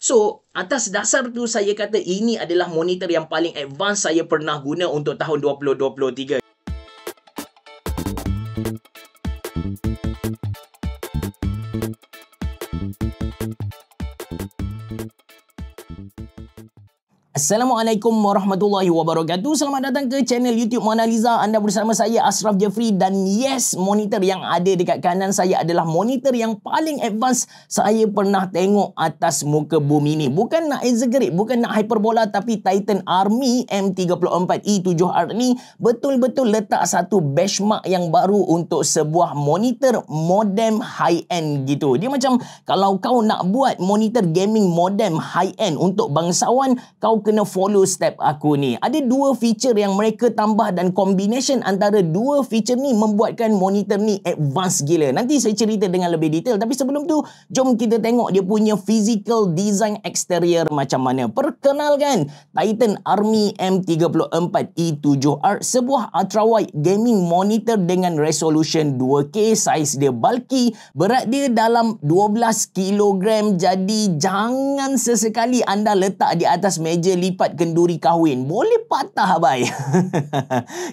So, atas dasar tu saya kata ini adalah monitor yang paling advance saya pernah guna untuk tahun 2023. Assalamualaikum warahmatullahi wabarakatuh. Selamat datang ke channel YouTube Mona Lisa. Anda bersama saya Ashraf Jeffrey dan yes, monitor yang ada dekat kanan saya adalah monitor yang paling advance saya pernah tengok atas muka bumi ni. Bukan nak exaggerate, bukan nak hyperbola, tapi Titan Army M34E7R ni betul-betul letak satu benchmark yang baru untuk sebuah monitor modem high-end gitu. Dia macam kalau kau nak buat monitor gaming modem high-end untuk bangsawan, kau kena follow step aku ni. Ada dua feature yang mereka tambah dan combination antara dua feature ni membuatkan monitor ni advance gila. Nanti saya cerita dengan lebih detail, tapi sebelum tu jom kita tengok dia punya physical design exterior macam mana. Perkenalkan, Titan Army M34E7R, sebuah ultrawide gaming monitor dengan resolution 2K, saiz dia bulky, berat dia dalam 12 kg. Jadi jangan sesekali anda letak di atas meja lipat kenduri kahwin, boleh patah bai.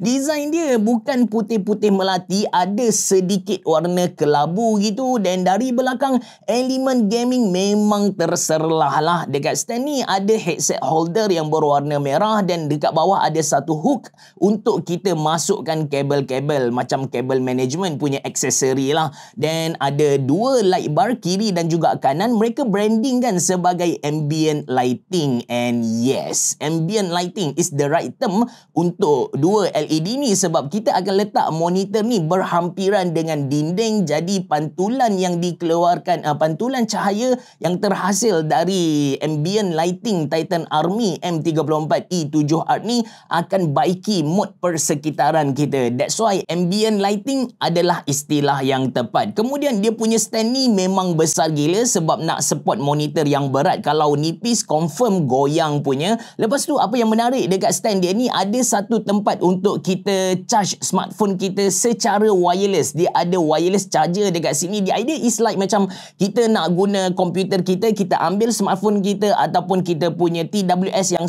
Design dia bukan putih-putih melati, ada sedikit warna kelabu gitu, dan dari belakang elemen gaming memang terserlah lah. Dekat stand ni ada headset holder yang berwarna merah dan dekat bawah ada satu hook untuk kita masukkan kabel-kabel macam kabel management punya aksesori lah. Dan ada dua light bar kiri dan juga kanan, mereka branding kan sebagai ambient lighting. And yes, ambient lighting is the right term untuk dua LED ni, sebab kita akan letak monitor ni berhampiran dengan dinding. Jadi pantulan yang dikeluarkan, pantulan cahaya yang terhasil dari ambient lighting Titan Army M34E7R ni akan baiki mood persekitaran kita. That's why ambient lighting adalah istilah yang tepat. Kemudian dia punya stand ni memang besar gila sebab nak support monitor yang berat. Kalau nipis confirm goyang punya. Lepas tu apa yang menarik dekat stand dia ni, ada satu tempat untuk kita charge smartphone kita secara wireless. Dia ada wireless charger dekat sini. The idea is like macam kita nak guna komputer kita, kita ambil smartphone kita ataupun kita punya TWS yang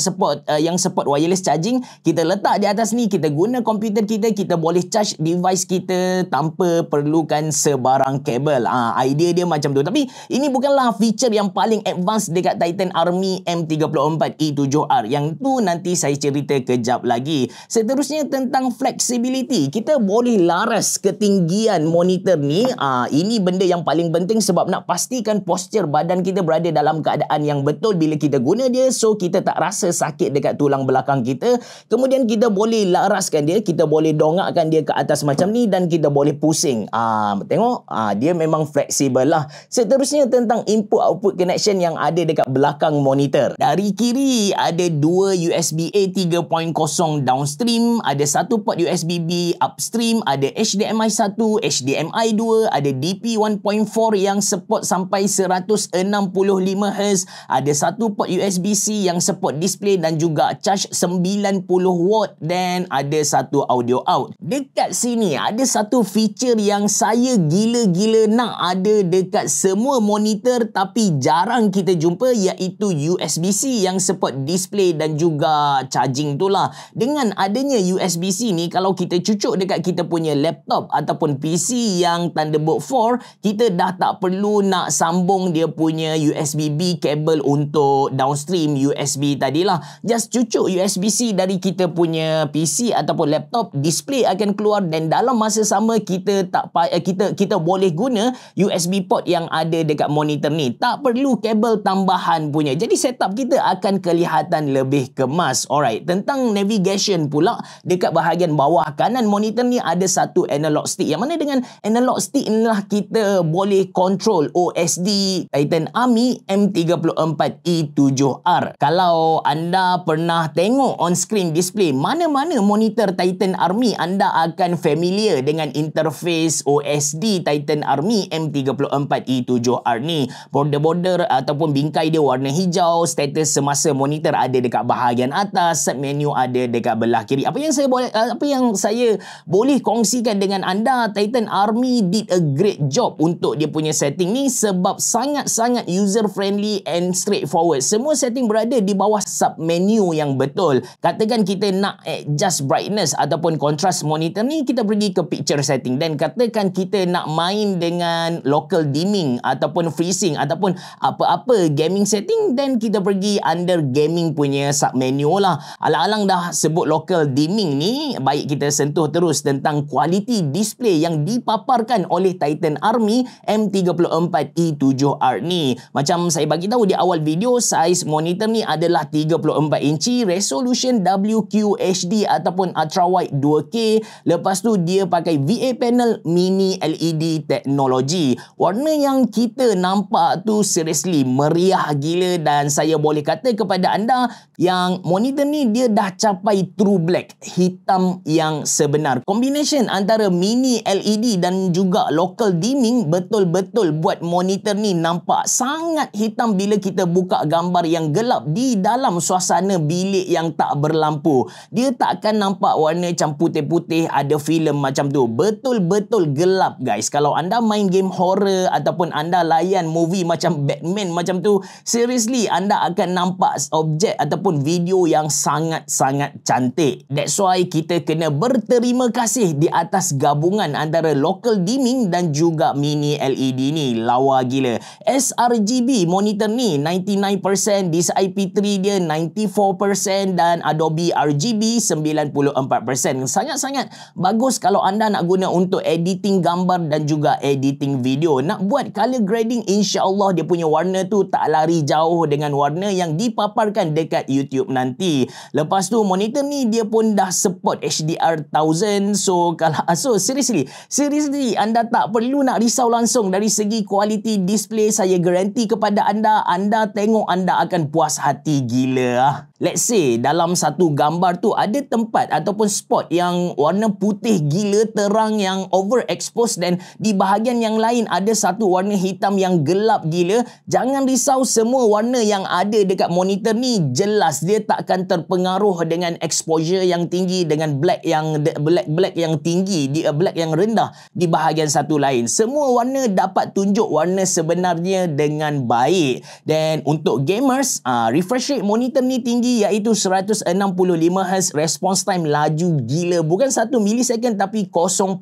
support wireless charging, kita letak di atas ni, kita guna komputer kita, kita boleh charge device kita tanpa perlukan sebarang kabel. Idea dia macam tu. Tapi ini bukanlah feature yang paling advance dekat Titan Army M34E7R. Yang tu nanti saya cerita kejap lagi. Seterusnya tentang flexibility. Kita boleh laras ketinggian monitor ni. Ini benda yang paling penting sebab nak pastikan postur badan kita berada dalam keadaan yang betul bila kita guna dia, so kita tak rasa sakit dekat tulang belakang kita. Kemudian kita boleh laraskan dia, kita boleh dongakkan dia ke atas macam ni dan kita boleh pusing. Tengok, dia memang fleksibel lah. Seterusnya tentang input-output connection yang ada dekat belakang monitor. Dari kiri ada dua USB-A 3.0 downstream, ada satu port USB-B upstream, ada HDMI 1, HDMI 2, ada DP 1.4 yang support sampai 165Hz, ada satu port USB-C yang support display dan juga charge 90 watt, dan ada satu audio out. Dekat sini ada satu feature yang saya gila-gila nak ada dekat semua monitor tapi jarang kita jumpa, iaitu USB-C yang support display dan juga charging tu lah. Dengan adanya USB-C ni, kalau kita cucuk dekat kita punya laptop ataupun PC yang Thunderbolt 4, kita dah tak perlu nak sambung dia punya USB-B kabel untuk downstream USB tadilah. Just cucuk USB-C dari kita punya PC ataupun laptop, display akan keluar dan dalam masa sama kita boleh guna USB port yang ada dekat monitor ni. Tak perlu kabel tambahan punya. Jadi setup kita akan kelihatan lebih kemas. Alright, tentang navigation pula, dekat bahagian bawah kanan monitor ni ada satu analog stick, yang mana dengan analog stick inilah kita boleh control OSD Titan Army M34E7R. Kalau anda pernah tengok on screen display mana-mana monitor Titan Army, anda akan familiar dengan interface OSD Titan Army M34E7R ni. Border-border ataupun bingkai dia warna hijau, status semasa monitor monitor ada dekat bahagian atas, sub menu ada dekat belah kiri. Apa yang saya boleh kongsikan dengan anda, Titan Army did a great job untuk dia punya setting ni sebab sangat-sangat user friendly and straightforward. Semua setting berada di bawah sub menu yang betul. Katakan kita nak adjust brightness ataupun contrast monitor ni, kita pergi ke picture setting, dan katakan kita nak main dengan local dimming ataupun freezing ataupun apa-apa gaming setting, dan kita pergi under gaming punya sub menu lah. Alang-alang dah sebut local dimming ni, baik kita sentuh terus tentang kualiti display yang dipaparkan oleh Titan Army M34E7R ni. Macam saya bagi tahu di awal video, saiz monitor ni adalah 34 inci, resolution WQHD ataupun ultra wide 2K. Lepas tu dia pakai VA panel mini LED teknologi. Warna yang kita nampak tu seriously meriah gila, dan saya boleh kata kepada anda yang monitor ni dia dah capai true black, hitam yang sebenar. Combination antara mini LED dan juga local dimming betul-betul buat monitor ni nampak sangat hitam bila kita buka gambar yang gelap di dalam suasana bilik yang tak berlampu. Dia takkan nampak warna macam putih-putih ada filem macam tu. Betul-betul gelap guys. Kalau anda main game horror ataupun anda layan movie macam Batman macam tu, seriously anda akan nampak objek ataupun video yang sangat-sangat cantik. That's why kita kena berterima kasih di atas gabungan antara local dimming dan juga mini LED ni. Lawa gila. sRGB monitor ni 99%, DCI-P3 dia 94% dan Adobe RGB 94%. Sangat-sangat bagus kalau anda nak guna untuk editing gambar dan juga editing video. Nak buat color grading, insya-Allah dia punya warna tu tak lari jauh dengan warna yang dipaparkan dekat YouTube nanti. Lepas tu monitor ni dia pun dah support HDR 1000. So seriously anda tak perlu nak risau langsung dari segi kualiti display. Saya garanti kepada anda tengok anda akan puas hati gila. Let's say dalam satu gambar tu ada tempat ataupun spot yang warna putih gila terang yang overexposed, dan di bahagian yang lain ada satu warna hitam yang gelap gila. Jangan risau, semua warna yang ada dekat monitor ni jelas, dia takkan terpengaruh dengan exposure yang tinggi dengan black yang tinggi, black yang rendah di bahagian satu lain. Semua warna dapat tunjuk warna sebenarnya dengan baik. Dan untuk gamers, refresh rate monitor ni tinggi, iaitu 165Hz, response time laju gila, bukan 1 milisecond tapi 0.5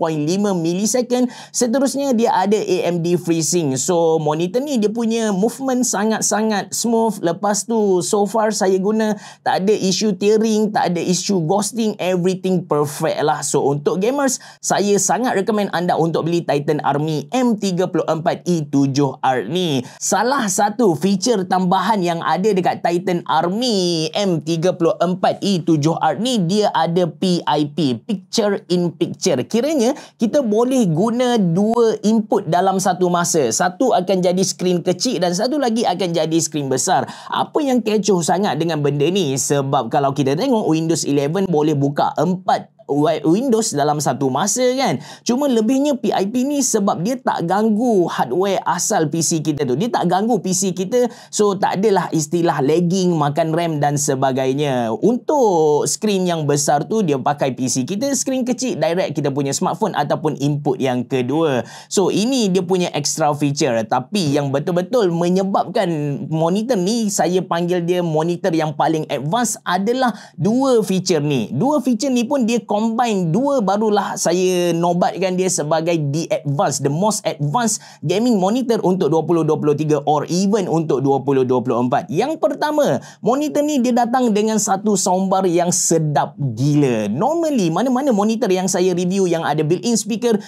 milisecond. Seterusnya dia ada AMD FreeSync. So monitor ni dia punya movement sangat-sangat smooth. Lepas tu so far saya guna tak ada isu tearing, tak ada isu ghosting, everything perfect lah. So untuk gamers, saya sangat recommend anda untuk beli Titan Army M34E7R ni. Salah satu feature tambahan yang ada dekat Titan Army M34E7R ni, dia ada PIP, Picture in Picture. Kiranya kita boleh guna dua input dalam satu masa. Satu akan jadi skrin kecil dan satu lagi akan jadi skrin besar. Apa yang kecoh sangat dengan benda ni? Sebab kalau kita tengok Windows 11 boleh buka 4 Windows dalam satu masa kan. Cuma lebihnya PIP ni sebab dia tak ganggu hardware asal PC kita tu. Dia tak ganggu PC kita. So tak adalah istilah lagging, makan RAM dan sebagainya. Untuk skrin yang besar tu dia pakai PC kita, skrin kecil direct kita punya smartphone ataupun input yang kedua. So ini dia punya extra feature. Tapi yang betul-betul menyebabkan monitor ni saya panggil dia monitor yang paling advance adalah dua feature ni. Dua feature ni pun dia combine dua, barulah saya nobatkan dia sebagai the most advanced gaming monitor untuk 2023 or even untuk 2024. Yang pertama, monitor ni dia datang dengan satu soundbar yang sedap gila. Normally mana-mana monitor yang saya review yang ada built-in speaker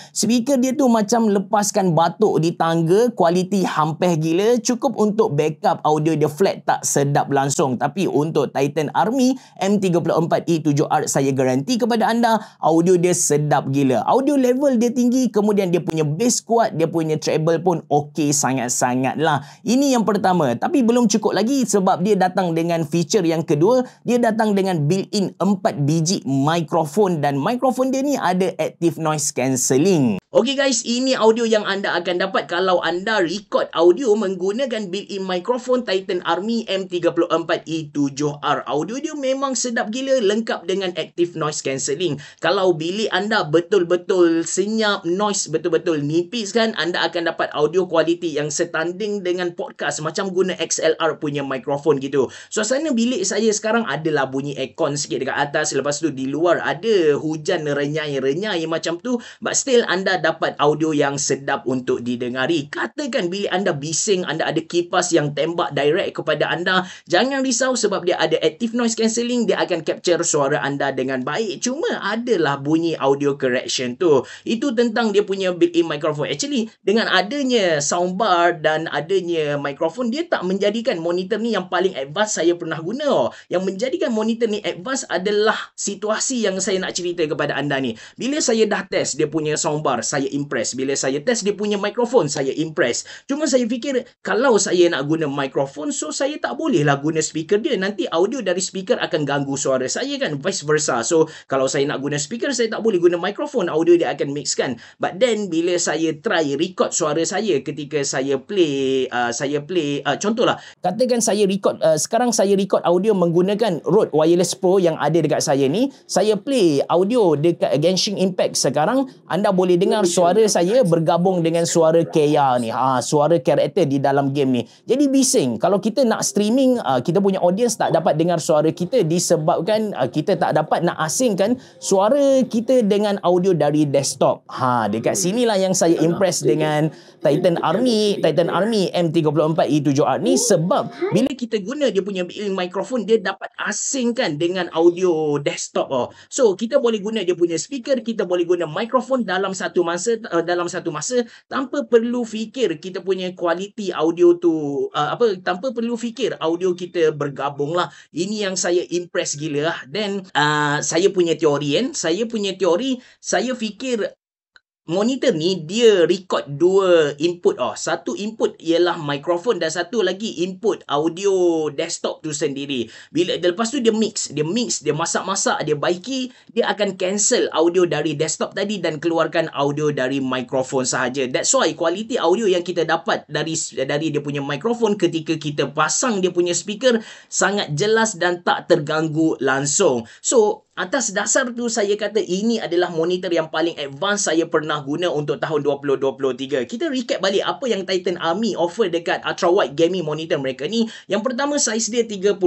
dia tu macam lepaskan batuk di tangga, kualiti hampir gila, cukup untuk backup audio dia flat, tak sedap langsung. Tapi untuk Titan Army M34E7R, saya garanti kepada anda anda, audio dia sedap gila. Audio level dia tinggi, kemudian dia punya bass kuat, dia punya treble pun okey sangat-sangat lah. Ini yang pertama. Tapi belum cukup lagi sebab dia datang dengan feature yang kedua. Dia datang dengan built-in 4 biji mikrofon dan mikrofon dia ni ada active noise cancelling. Okey guys, ini audio yang anda akan dapat kalau anda record audio menggunakan built-in microphone Titan Army M34E7R. Audio dia memang sedap gila, lengkap dengan active noise cancelling. Kalau bilik anda betul-betul senyap, noise betul-betul nipis kan, anda akan dapat audio quality yang setanding dengan podcast macam guna XLR punya microphone gitu. Suasana bilik saya sekarang adalah bunyi aircon sikit dekat atas, lepas tu di luar ada hujan renyai-renyai macam tu, but still anda dapat audio yang sedap untuk didengari. Katakan bilik anda bising, anda ada kipas yang tembak direct kepada anda, jangan risau sebab dia ada active noise cancelling, dia akan capture suara anda dengan baik. Cuma adalah bunyi audio correction tu. Itu tentang dia punya built-in microphone. Actually, dengan adanya soundbar dan adanya microphone, dia tak menjadikan monitor ni yang paling advance saya pernah guna. Yang menjadikan monitor ni advance adalah situasi yang saya nak cerita kepada anda ni. Bila saya dah test dia punya soundbar, saya impress. Bila saya test dia punya mikrofon, saya impress. Cuma saya fikir, kalau saya nak guna mikrofon, so saya tak bolehlah guna speaker dia. Nanti audio dari speaker akan ganggu suara saya kan, vice versa. So, kalau saya nak guna speaker, saya tak boleh guna mikrofon. Audio dia akan mix kan. But then, bila saya try record suara saya ketika saya play, contohlah, katakan saya record, sekarang saya record audio menggunakan Rode Wireless Pro yang ada dekat saya ni. Saya play audio dekat Genshin Impact sekarang, anda boleh dengar suara saya bergabung dengan suara Keia ni. Suara karakter di dalam game ni. Jadi bising. Kalau kita nak streaming, kita punya audience tak dapat dengar suara kita disebabkan kita tak dapat nak asingkan suara kita dengan audio dari desktop. Dekat sinilah yang saya impress dengan Titan Army M34E7R ni, sebab bila kita guna dia punya built-in microphone, dia dapat asingkan dengan audio desktop. So, kita boleh guna dia punya speaker, kita boleh guna microphone dalam satu masa tanpa perlu fikir kita punya kualiti audio tu tanpa perlu fikir audio kita bergabung lah. Ini yang saya impress gila lah. Then saya punya teori saya fikir monitor ni dia record dua input. Satu input ialah mikrofon dan satu lagi input audio desktop tu sendiri. Bila lepas tu dia mix, dia masak-masak, dia baiki, dia akan cancel audio dari desktop tadi dan keluarkan audio dari mikrofon sahaja. That's why kualiti audio yang kita dapat dari dia punya mikrofon ketika kita pasang dia punya speaker sangat jelas dan tak terganggu langsung. So, atas dasar tu saya kata ini adalah monitor yang paling advance saya pernah guna untuk tahun 2023. Kita recap balik apa yang Titan Army offer dekat ultrawide gaming monitor mereka ni. Yang pertama, saiz dia 34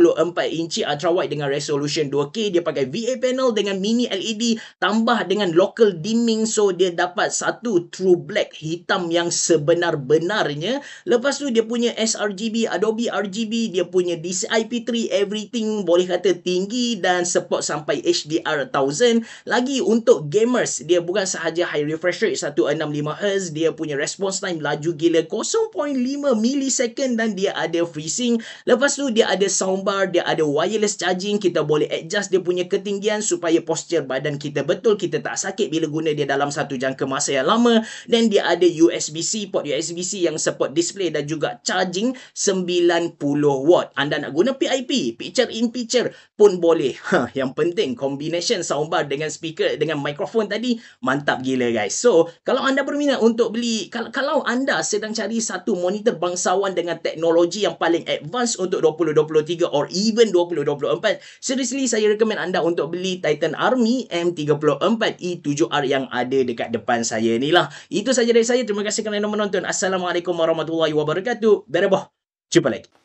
inci ultrawide dengan resolution 2K. Dia pakai VA panel dengan mini LED tambah dengan local dimming, so dia dapat satu true black hitam yang sebenar-benarnya. Lepas tu dia punya sRGB, Adobe RGB, dia punya DCI-P3, everything boleh kata tinggi dan support sampai HDR 1000. Lagi untuk gamers, dia bukan sahaja high refresh rate 165Hz, dia punya response time laju gila 0.5 millisecond dan dia ada FreeSync. Lepas tu dia ada soundbar, dia ada wireless charging, kita boleh adjust dia punya ketinggian supaya posture badan kita betul, kita tak sakit bila guna dia dalam satu jangka masa yang lama. Dan dia ada USB-C, port USB-C yang support display dan juga charging 90 watt. Anda nak guna PIP, picture in picture pun boleh. Yang penting combination soundbar dengan speaker dengan mikrofon tadi mantap gila guys. So, kalau anda berminat untuk beli, kalau anda sedang cari satu monitor bangsawan dengan teknologi yang paling advance untuk 2023 or even 2024, seriously saya recommend anda untuk beli Titan Army M34E7R yang ada dekat depan saya ni lah. Itu saja dari saya. Terima kasih kerana menonton. Assalamualaikum warahmatullahi wabarakatuh. Bereboh. Jumpa lagi.